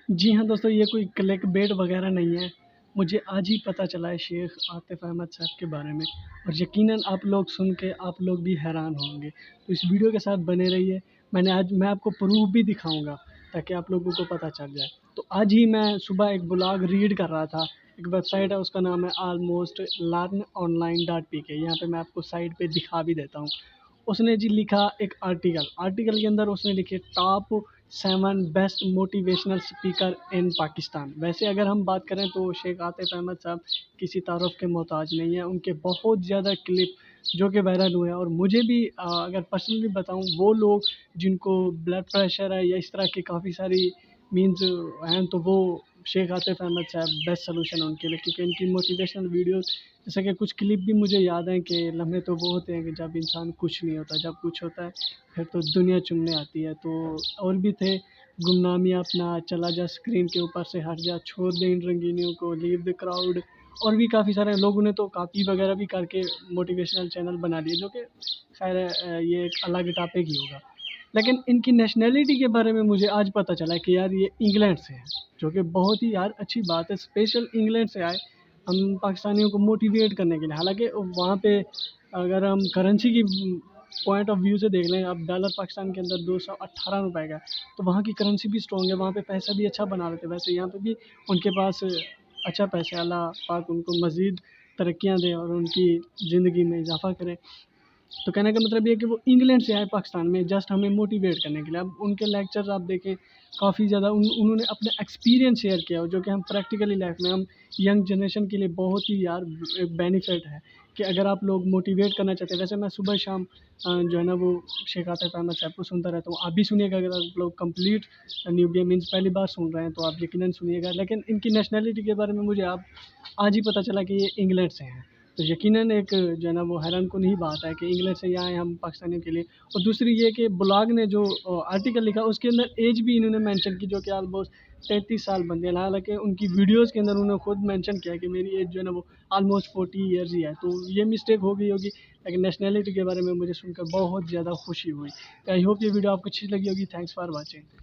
जी हाँ दोस्तों, ये कोई क्लिकबेट वगैरह नहीं है। मुझे आज ही पता चला है शेख आतिफ़ अहमद साहब के बारे में और यकीनन आप लोग सुन के आप लोग भी हैरान होंगे। तो इस वीडियो के साथ बने रहिए। मैं आपको प्रूफ़ भी दिखाऊँगा ताकि आप लोगों को पता चल जाए। तो आज ही मैं सुबह एक ब्लॉग रीड कर रहा था। एक वेबसाइट है, उसका नाम है almost learn online dot PK. यहाँ पे मैं आपको साइट पे दिखा भी देता हूँ। उसने जी लिखा एक आर्टिकल के अंदर उसने लिखे top 7 best motivational speaker in Pakistan. वैसे अगर हम बात करें तो शेख आतिफ़ अहमद साहब किसी तारुफ़ के मोहताज नहीं है। उनके बहुत ज़्यादा क्लिप जो कि वायरल हुए हैं और मुझे भी अगर पर्सनली बताऊँ, वो लोग जिनको ब्लड प्रेशर है या इस तरह की काफ़ी सारी मीन्स हैं, तो वो शेख आतिफ़ अहमद साहब बेस्ट सॉल्यूशन है उनके लिए, क्योंकि इनकी मोटिवेशनल वीडियोज़ जैसे कि कुछ क्लिप भी मुझे याद हैं कि लम्हे तो वो होते हैं कि जब इंसान कुछ नहीं होता, जब कुछ होता है फिर तो दुनिया चूमने आती है। तो और भी थे, गुमनामी अपना, चला जा स्क्रीन के ऊपर से हट जा, छोड़ दे इन रंगीनियों को, लीव द क्राउड, और भी काफ़ी सारे लोगों ने तो कॉपी वगैरह भी करके मोटिवेशनल चैनल बना लिए, जो कि खैर ये एक अलग टॉपिक ही होगा। लेकिन इनकी नेशनैलिटी के बारे में मुझे आज पता चला कि यार ये इंग्लैंड से हैं, जो कि बहुत ही यार अच्छी बात है। स्पेशल इंग्लैंड से आए हम पाकिस्तानियों को मोटिवेट करने के लिए। हालाँकि वहाँ पे अगर हम करेंसी की पॉइंट ऑफ व्यू से देख लें, अब डॉलर पाकिस्तान के अंदर 218 रुपए का है, तो वहाँ की करेंसी भी स्ट्रॉन्ग है, वहाँ पे पैसा भी अच्छा बना लेते हैं। वैसे यहाँ पे भी उनके पास अच्छा पैसा है, अल्लाह पाक उनको मज़ीद तरक्कियाँ दे और उनकी ज़िंदगी में इज़ाफ़ा करे। तो कहने का मतलब ये है कि वो इंग्लैंड से आए पाकिस्तान में जस्ट हमें मोटिवेट करने के लिए। अब उनके लेक्चर्स आप देखें, काफ़ी ज़्यादा उन्होंने अपना एक्सपीरियंस शेयर किया हो, जो कि हम प्रैक्टिकली लाइफ में हम यंग जनरेशन के लिए बहुत ही यार बेनिफिट है कि अगर आप लोग मोटिवेट करना चाहते हैं। वैसे मैं सुबह शाम जो है ना वो शेख आतिफ़ अहमद साहब को सुनता रहता हूँ। आप भी सुनिएगा, अगर आप लोग कंप्लीट न्यूबिया मीन्स पहली बार सुन रहे हैं तो आप यकीनन सुनिएगा। लेकिन इनकी नेशनैलिटी के बारे में मुझे अब आज ही पता चला कि ये इंग्लैंड से हैं। तो यकीनन एक जो है ना वो हैरानकुन ही बात है कि इंग्लैंड से यहाँ आए हम पाकिस्तानियों के लिए। और दूसरी ये कि ब्लॉग ने जो आर्टिकल लिखा उसके अंदर एज भी इन्होंने मेंशन की, जो कि ऑलमोस्ट 33 साल बनती है। हालाँकि उनकी वीडियोज़ के अंदर उन्होंने खुद मेंशन किया कि मेरी एज जो है ना वो ऑलमोस्ट 40 ईयर्स ही है। तो ये मिस्टेक हो गई होगी, लेकिन नेशनैलिटी के बारे में मुझे सुनकर बहुत ज़्यादा खुशी हुई। आई होप ये वीडियो आपको अच्छी लगी होगी। Thanks for watching.